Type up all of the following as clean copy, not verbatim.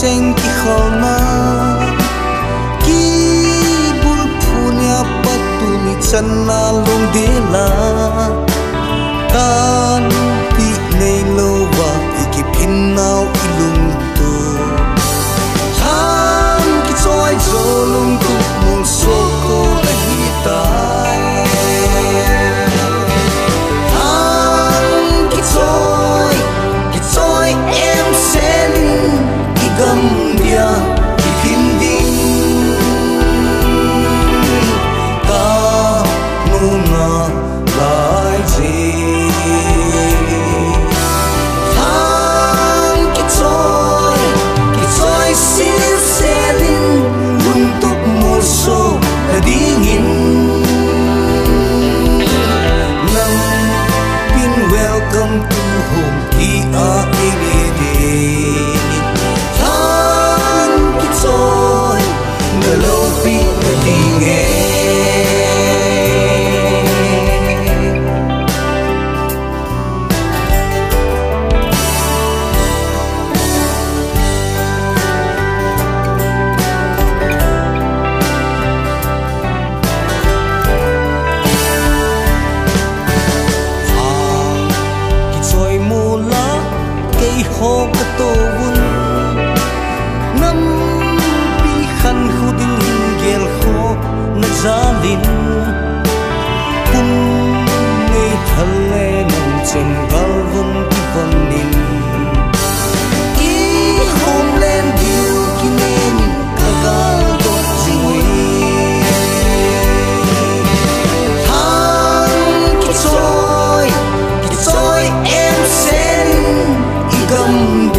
Cheng ki khona ki bul punya patuni channa long de la kan pi nei lo wa ki phin nau ilung tu han ki choi zo lung tu mong so ko la hi tai han ki choi em selin gam dia ki phin ding ta nu na lai ji han ki choi sil selin mun tuk mo so ding in nam been welcome to home ki a every day rồi người lâu bị đi nghe khi trôi mù lá cây hồ cái tô vun khăn khu đinh hình ghel khô na zalin kun ngây thân lệ nằm trên gal vun ki vanin i hôm lên điều ki nên cả gal tốt gì han ki choi em sen i gam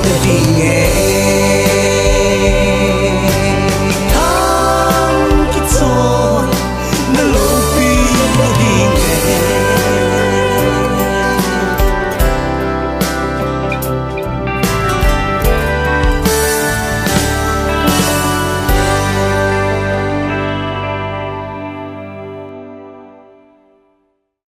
vì nghe